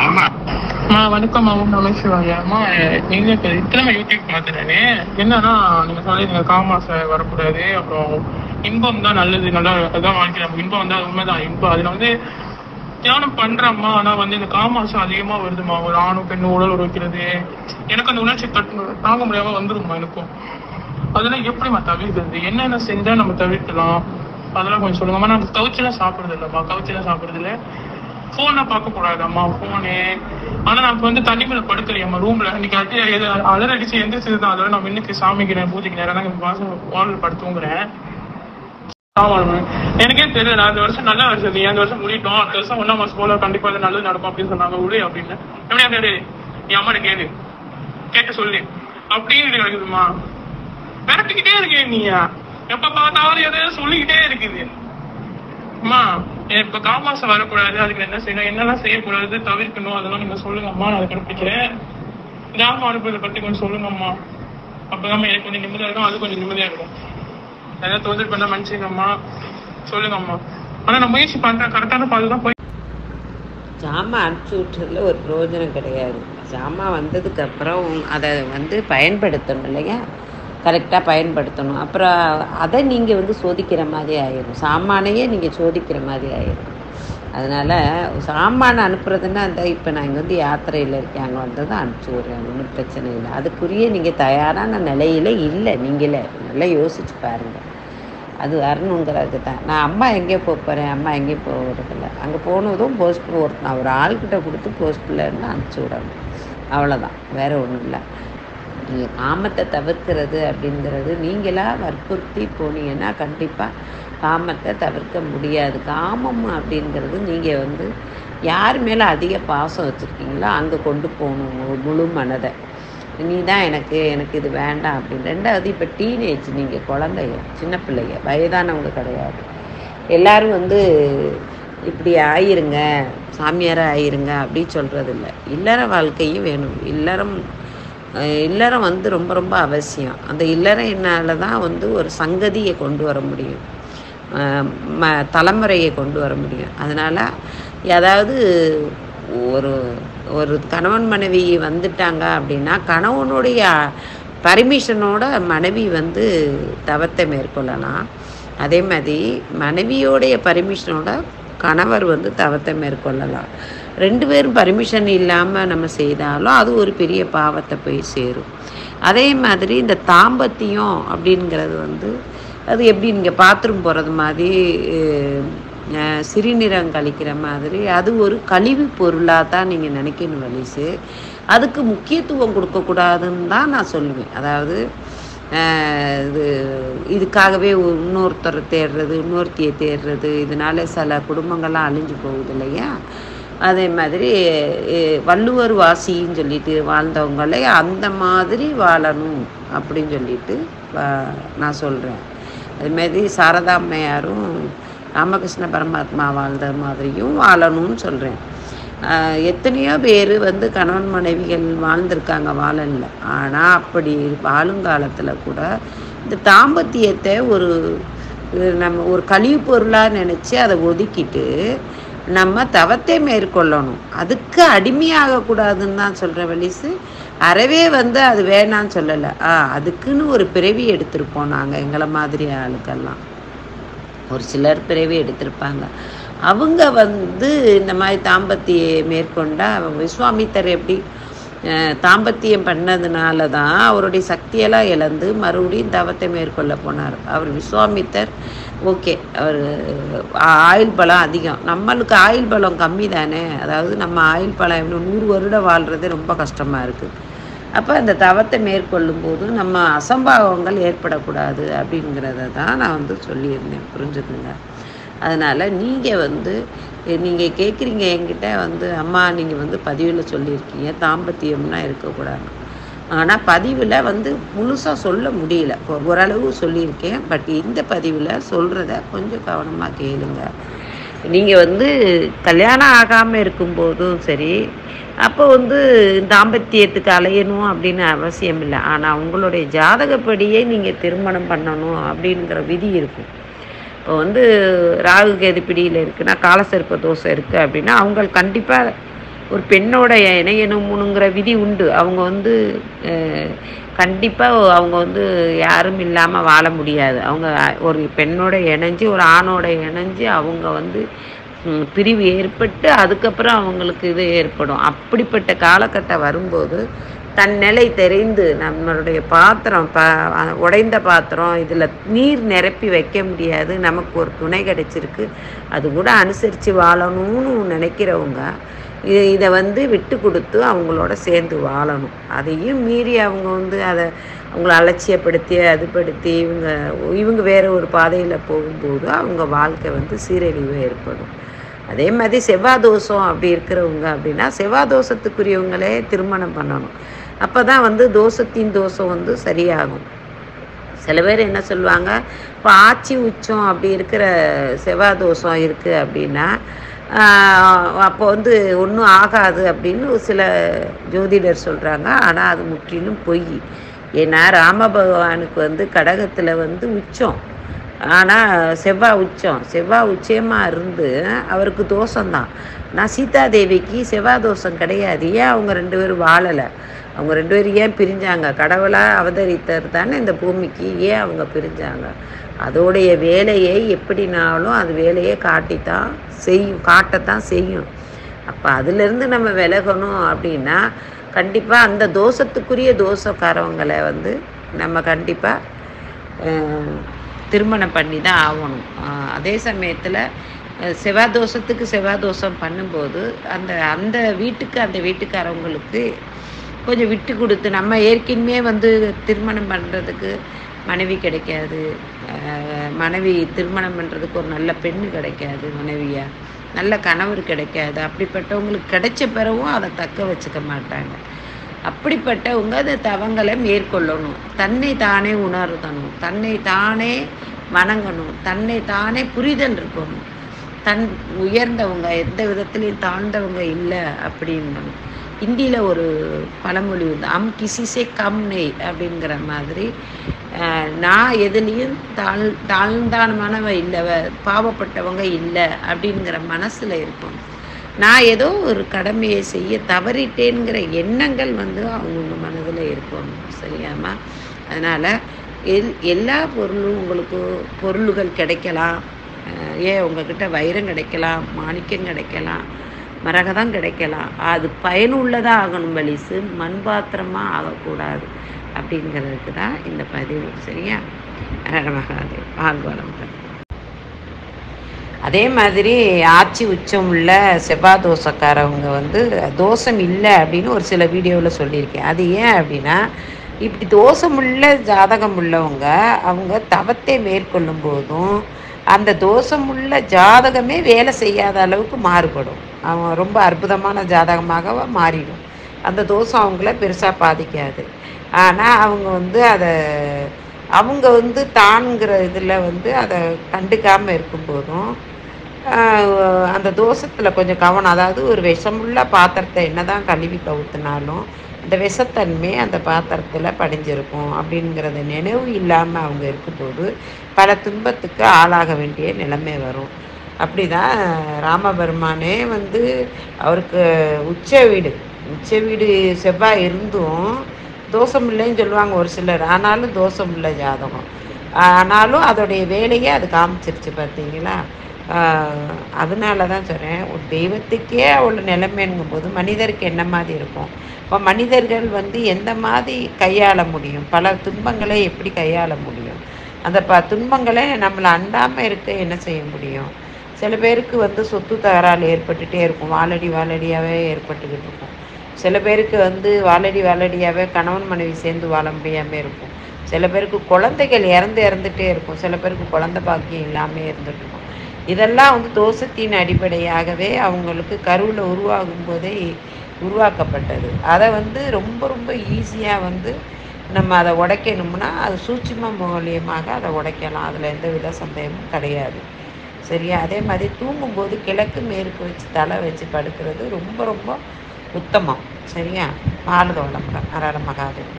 ஆமா வணக்கம் ஓம் நம சிவாயம்மா. எங்களுக்கு இத்தனை யூடியூப் பார்த்துனே என்னன்னா நீங்க சொல்லிருங்க காமாசை வரக்கூடாது, அப்புறம் இன்பம் தான் நல்லது, நல்லா அதான் வாழ்க்கை. நம்ம இன்பம் வந்தா உண்மைதான் இன்பம். அதுல வந்து தியானம் பண்றம்மா. ஆனா வந்து இந்த காமாசம் அதிகமா வருதுமா. ஒரு ஆணும் பெண்ணும் உடல் உரைக்கிறது, எனக்கு அந்த உணர்ச்சி தாங்க முடியாம வந்துருமா எனக்கும். அதெல்லாம் எப்படிமா தவிர்க்கிறது? என்னென்ன செஞ்சா நம்ம தவிர்க்கலாம் அதெல்லாம் கொஞ்சம் சொல்லுங்கம்மா. நான் கவுச்செல்லாம் சாப்பிடுறது இல்லம்மா. கவுச்செல்லாம் சாப்பிடுறது இல்லை. போனை பார்க்க கூடாதம்மா போனு. ஆனா நான் வந்து தண்ணி மேல படுக்கலையம்மா ரூம்ல. இன்னைக்கு அலர் அடிச்சு எந்திரிச்சதுதான். அதோட நான் இன்னைக்கு சாமிக்கிறேன் பூஜைக்கு நேரம் மாசம் வால் படுத்துங்கிறேன். ஆமா எனக்கே தெரியல. நான் இந்த வருஷம் நல்ல வருஷம், இந்த வருஷம் முடிட்டோம், அடுத்த வருஷம் 1ஆம் மாசம் போல கண்டிப்பா அது நல்லது நடக்கும் அப்படின்னு சொன்னாங்க. உடே அப்படின்னு எப்படி என் அம்மா கேளு கேட்டு சொல்லு அப்படின்னு கிடைக்குதுமா. மிரட்டிக்கிட்டே இருக்கேன் நீ எப்ப பார்த்தாலும் எதையும் சொல்லிக்கிட்டே இருக்குது அம்மா. இப்ப காமாசம் வரக்கூடாது, அதுக்கு என்ன செய்யணும், என்னெல்லாம் செய்யக்கூடாது, தவிர்க்கணும், அதெல்லாம் நீங்க சொல்லுங்க அம்மா. நான் அதை கண்டுபிடிக்கிறேன். ஞாபகம் அனுப்புறதை பத்தி கொஞ்சம் சொல்லுங்க அம்மா. அப்பதான் எனக்கு கொஞ்சம் நிம்மதியா இருக்கும், அது கொஞ்சம் நிம்மதியா இருக்கும். ஏதாவது தோதல் பண்ண மனுஷங்கம்மா சொல்லுங்க அம்மா. ஆனா நான் முயற்சி பண்றேன், கரெக்டான பாதுதான் போய். ஜாமான் அனுப்பிச்சி விட்டுறதுல ஒரு பிரயோஜனம் கிடையாது. ஜாமான் வந்ததுக்கப்புறம் அதை வந்து பயன்படுத்தணும் இல்லையா, கரெக்டாக பயன்படுத்தணும். அப்புறம் அதை நீங்கள் வந்து சோதிக்கிற மாதிரி ஆயிடும், சாமானையே நீங்கள் சோதிக்கிற மாதிரி ஆயிடும். அதனால் சாமானை அனுப்புறதுன்னா அந்த இப்போ நான் இங்கே வந்து யாத்திரையில் இருக்கேன், அங்கே வந்து தான் அனுப்பிச்சி விட்றேன், ஒன்றும் பிரச்சனை இல்லை. அதுக்குரிய நீங்கள் தயாரான நிலையில் இல்லை. நீங்களே நல்லா யோசிச்சு பாருங்கள். அது வரணுங்கிறது தான். நான் அம்மா எங்கே போகிறேன், அம்மா எங்கேயும் போகிறதில்ல. அங்கே போனதும் போஸ்ட் நான் ஒரு ஆள்கிட்ட கொடுத்து போஸ்ட்டில் இருந்து அனுப்பிச்சி விடணும், அவ்வளோதான், வேறு ஒன்றும் இல்லை. நீங்கள் காமத்தை தவிர்க்கிறது அப்படிங்கிறது நீங்களாக வற்புறுத்தி போனீங்கன்னா கண்டிப்பாக காமத்தை தவிர்க்க முடியாது. காமம் அப்படிங்கிறது நீங்கள் வந்து யார் மேலே அதிக பாசம் வச்சுருக்கீங்களோ அங்கே கொண்டு போகணும் முழு மனதை. நீ தான் எனக்கு இது வேண்டாம் அப்படின்னு. ரெண்டாவது இப்போ டீனேஜ், நீங்கள் குழந்தைய சின்ன பிள்ளைங்க, வயதானவங்க கிடையாது. எல்லோரும் வந்து இப்படி ஆயிருங்க, சாமியாராக ஆயிருங்க அப்படின்னு சொல்கிறது இல்லை. இல்லற வாழ்க்கையும் வேணும். இல்லறம் வந்து ரொம்ப ரொம்ப அவசியம். அந்த இல்லறம் என்னால் தான் வந்து ஒரு சங்கதியை கொண்டு வர முடியும், தலைமுறையை கொண்டு வர முடியும். அதனால் அதாவது ஒரு கணவன் மனைவி வந்துட்டாங்க அப்படின்னா கணவனுடைய பர்மிஷனோட மனைவி வந்து தவத்தை மேற்கொள்ளலாம். அதே மாதிரி மனைவியோடைய பர்மிஷனோட கணவர் வந்து தவத்தை மேற்கொள்ளலாம். 2 பேரும் பர்மிஷன் இல்லாமல் நம்ம செய்தாலும் அது ஒரு பெரிய பாவத்தை போய் சேரும். அதே மாதிரி இந்த தாம்பத்தியம் அப்படிங்கிறது வந்து அது எப்படி நீங்கள் பாத்ரூம் போகிறது மாதிரி, சிறுநீரம் கழிக்கிற மாதிரி, அது ஒரு கழிவு பொருளாக தான் நீங்கள் நினைக்கணும் வலிசு. அதுக்கு முக்கியத்துவம் கொடுக்கக்கூடாதுன்னு தான் நான் சொல்லுவேன். அதாவது இதுக்காகவே இன்னொருத்தரை தேடுறது, இன்னொருத்தியை தேடுறது, இதனால் சில குடும்பங்கள்லாம் அழிஞ்சு போகுது இல்லையா. அதே மாதிரி வள்ளுவர் வாசின்னு சொல்லிட்டு வாழ்ந்தவங்களே அந்த மாதிரி வாழணும் அப்படின்னு சொல்லிட்டு நான் சொல்கிறேன். அதுமாரி சாரதாம்மையாரும் ராமகிருஷ்ண பரமாத்மா வாழ்ந்த மாதிரியும் வாழணும்னு சொல்கிறேன். எத்தனையோ பேர் வந்து கணவன் மனைவிகள் வாழ்ந்திருக்காங்க, வாழல. ஆனால் அப்படி வாழுங்காலத்தில் கூட இந்த தாம்பத்தியத்தை நம்ம ஒரு கழிவு பொருளாக நினச்சி அதை ஒதுக்கிட்டு நம்ம தவத்தை மேற்கொள்ளணும். அதுக்கு அடிமையாகக்கூடாதுன்னு தான் சொல்கிறேன் வலிசு. அறவே வந்து அது வேணான்னு சொல்லலை. அதுக்குன்னு ஒரு பிறவி எடுத்திருப்போம் நாங்கள். எங்களை மாதிரி ஆளுக்கெல்லாம் ஒரு சிலர் பிறவி எடுத்திருப்பாங்க. அவங்க வந்து இந்த மாதிரி தாம்பத்தியம் மேற்கொண்டால், விஸ்வாமித்தர் எப்படி தாம்பத்தியம் பண்ணதுனால தான் அவருடைய சக்தியெல்லாம் இழந்து மறுபடியும் தவத்தை மேற்கொள்ள போனார். அவர் விஸ்வாமித்தர் ஓகே, அவர் ஆயுள் பலம் அதிகம், நம்மளுக்கு ஆயுள் பலம் கம்மி தானே. அதாவது நம்ம ஆயுள் பலம் எவ்வளோ 100 வருடம் வாழ்கிறதே ரொம்ப கஷ்டமாக இருக்குது. அப்போ அந்த தவத்தை மேற்கொள்ளும் போது நம்ம அசம்பாவங்கள் ஏற்படக்கூடாது அப்படிங்கிறத தான் நான் வந்து சொல்லியிருந்தேன், புரிஞ்சுக்குங்க. அதனால் நீங்கள் கேட்குறீங்க என்கிட்ட வந்து, அம்மா நீங்கள் வந்து பதிவில் சொல்லியிருக்கீங்க தாம்பத்தியம்னா இருக்கக்கூடாது. ஆனால் பதிவில் வந்து முழுசாக சொல்ல முடியல, ஓரளவு சொல்லியிருக்கேன். பட் இந்த பதிவில் சொல்கிறத கொஞ்சம் கவனமாக கேளுங்க. நீங்கள் வந்து கல்யாணம் ஆகாமல் இருக்கும்போதும் சரி, அப்போ வந்து தாம்பத்தியத்துக்கு அலையணும் அப்படின்னு அவசியம் இல்லை. ஆனால் உங்களுடைய ஜாதகப்படியே நீங்கள் திருமணம் பண்ணணும் அப்படிங்கிற விதி இருக்கும். இப்போ வந்து ராகு கேது பிடியில் இருக்குன்னா, காலசர்ப்ப தோஷம் இருக்குது அப்படின்னா அவங்க கண்டிப்பாக ஒரு பெண்ணோட இணையணுங்கிற விதி உண்டு. அவங்க வந்து கண்டிப்பாக அவங்க வந்து யாரும் இல்லாமல் வாழ முடியாது. அவங்க ஒரு பெண்ணோட இணைஞ்சு ஒரு ஆணோட இணைஞ்சு அவங்க வந்து பிரிவு ஏற்பட்டு அதுக்கப்புறம் அவங்களுக்கு இது ஏற்படும். அப்படிப்பட்ட காலகட்டம் வரும்போது தன் நிலை தெரிந்து நம்மளுடைய பாத்திரம் உடைந்த பாத்திரம் இதில் நீர் நிரப்பி வைக்க முடியாது, நமக்கு ஒரு துணை கிடைச்சிருக்கு, அது கூட அனுசரித்து வாழணும்னு நினைக்கிறவங்க இதை வந்து விட்டு கொடுத்து அவங்களோட சேர்ந்து வாழணும். அதையும் மீறி அவங்க வந்து அதை அவங்கள அலட்சியப்படுத்தி அதுபடுத்தி இவங்க வேறு ஒரு பாதையில் போகும்போது அவங்க வாழ்க்கை வந்து சீரழிவு ஏற்படும். அதே மாதிரி செவ்வாய் தோஷம் அப்படி இருக்கிறவங்க அப்படின்னா செவ்வாய் தோஷத்துக்குரியவங்களே திருமணம் பண்ணணும். அப்போ தான் வந்து தோஷத்தின் தோஷம் வந்து சரியாகும். சில பேர் என்ன சொல்லுவாங்க, இப்போ ஆட்சி உச்சம் அப்படி இருக்கிற செவ்வாய் தோஷம் இருக்குது அப்படின்னா அப்போ வந்து ஒன்றும் ஆகாது அப்படின்னு சில ஜோதிடர் சொல்கிறாங்க. ஆனால் அது முற்றிலும் பொய். ஏன்னா ராம பகவானுக்கு வந்து கடகத்தில் வந்து உச்சம், ஆனால் செவ்வாய் உச்சமாக இருந்து அவருக்கு தோஷம்தான். ஆனால் சீதாதேவிக்கு செவ்வாய் தோஷம் கிடையாது. ஏன் அவங்க 2 பேரும் வாழலை? அவங்க 2 பேரும் ஏன் பிரிஞ்சாங்க? கடவுளாக அவதரித்தர் தானே இந்த பூமிக்கு, ஏன் அவங்க பிரிஞ்சாங்க? அதோடைய வேலையை எப்படினாலும் அது வேலையை காட்டத்தான் செய்யும். அப்போ அதிலிருந்து நம்ம விலகணும் அப்படின்னா கண்டிப்பாக அந்த தோஷத்துக்குரிய தோஷக்காரவங்களை வந்து நம்ம கண்டிப்பாக திருமணம் பண்ணி தான் ஆகணும். அதே சமயத்தில் செவ்வாய் தோஷம் பண்ணும்போது அந்த வீட்டுக்காரவங்களுக்கு கொஞ்சம் விட்டு கொடுத்து, நம்ம ஏற்கனவே வந்து திருமணம் பண்ணுறதுக்கு மனைவி கிடைக்காது, மனைவி திருமணம் பண்ணுறதுக்கு ஒரு நல்ல பெண்ணு கிடைக்காது, மனைவியாக நல்ல கணவர் கிடைக்காது. அப்படிப்பட்டவங்களுக்கு கிடைச்ச பிறகும் அதை தக்க வச்சுக்க மாட்டாங்க. அப்படிப்பட்டவங்க அந்த தவங்களை மேற்கொள்ளணும். தன்னை தானே உணர்த்தணும், தன்னை தானே வணங்கணும், தன்னை தானே புரிதல் இருக்கணும். உயர்ந்தவங்க எந்த விதத்துலையும் தாழ்ந்தவங்க இல்லை அப்படின்னு. ஹிந்தியில் ஒரு பழமொழி உண்டு, கிசிசே கம் நெய் அப்படிங்கிற மாதிரி. நான் எதுலேயும் தாழ்ந்தானமானவ இல்லை, பாவப்பட்டவங்க இல்லை அப்படிங்கிற மனசில் இருக்கும். நான் ஏதோ ஒரு கடமையை செய்ய தவறிட்டேங்கிற எண்ணங்கள் வந்து அவங்க மனதில் இருக்கணும். சரியாமா? அதனால் எல்லா பொருளும் உங்களுக்கு பொருள்கள் கிடைக்கலாம். ஏன் உங்ககிட்ட வைரம் கிடைக்கலாம், மாணிக்கம் கிடைக்கலாம், மரகதம் கிடைக்கலாம். அது பயனுள்ளதாக ஆகணும், வலிசு மண் பாத்திரமாக ஆகக்கூடாது அப்படிங்கிறதுக்கு தான் இந்த பதிவு. சரியா? மகாதேவ் ஆழ்வாளம். அதே மாதிரி ஆட்சி உச்சம் உள்ள செவ்வாய் தோஷக்காரவங்க வந்து தோஷம் இல்லை அப்படின்னு ஒரு சில வீடியோவில் சொல்லியிருக்கேன். அது ஏன் அப்படின்னா, இப்படி தோஷமுள்ள ஜாதகம் உள்ளவங்க அவங்க தவத்தை மேற்கொள்ளும் போதும் அந்த தோஷமுள்ள ஜாதகமே வேலை செய்யாத அளவுக்கு மாறுபடும். அவங்க ரொம்ப அற்புதமான ஜாதகமாக மாறிடும். அந்த தோஷம் அவங்கள பெருசாக பாதிக்காது. ஆனால் அவங்க வந்து அவங்க வந்து தான்கிற இதில் வந்து அதை கண்டுக்காமல் இருக்கும்போதும் அந்த தோஷத்தில் கொஞ்சம் கவனம். அதாவது ஒரு விஷமுள்ள பாத்திரத்தை என்ன தான் கழுவி கவுத்தினாலும் அந்த விஷத்தன்மை அந்த பாத்திரத்தில் படிஞ்சிருக்கும் அப்படிங்கிறத நினைவு இல்லாமல் அவங்க இருக்கும்போது பல துன்பத்துக்கு ஆளாக வேண்டிய நிலைமை வரும். அப்படி தான் ராமபெருமானே வந்து அவருக்கு உச்ச வீடு செவ்வாய் இருந்தும் தோஷம் இல்லைன்னு சொல்லுவாங்க ஒரு சிலர். ஆனாலும் தோஷம் இல்லை ஜாதகம், ஆனாலும் அதோடைய வேலையை அது காமிச்சிருச்சு பார்த்தீங்களா? அதனால தான் சொல்கிறேன், ஒரு தெய்வத்துக்கே அவ்வளோ நிலைமைங்கும்போது மனிதருக்கு என்ன மாதிரி இருக்கும்? இப்போ மனிதர்கள் வந்து எந்த மாதிரி கையாள முடியும்? பல துன்பங்களை எப்படி கையாள முடியும்? அந்த துன்பங்களை நம்மளை அண்டாமல் இருக்க என்ன செய்ய முடியும்? சில பேருக்கு வந்து சொத்து தகராறு ஏற்பட்டுகிட்டே இருக்கும், வாழடியாகவே ஏற்பட்டுக்கிட்டு இருக்கும். சில பேருக்கு வந்து வாழடியாகவே கணவன் மனைவி சேர்ந்து வாழ முடியாமல் இருக்கும். சில பேருக்கு குழந்தைகள் இறந்துட்டே இருக்கும். சில பேருக்கு குழந்தை பாக்கியம் இல்லாமல் இருந்துட்டு இருக்கும். இதெல்லாம் வந்து தோஷத்தின் அடிப்படையாகவே அவங்களுக்கு கருவில் உருவாகும் போதே உருவாக்கப்பட்டது. அதை வந்து ரொம்ப ரொம்ப ஈஸியாக வந்து நம்ம அதை உடைக்கணும்னா அது சூட்சும மூலியமாக அதை உடைக்கலாம். அதில் எந்த வித சந்தேகமும் கிடையாது. சரியா? அதே மாதிரி தூங்கும்போது கிழக்கு மேற்கு வச்சு தலை வச்சு படுக்கிறது ரொம்ப ரொம்ப உத்தமம். சரியா? வாழ்க வளமுடன். ஹர ஹர மகாதேவ்.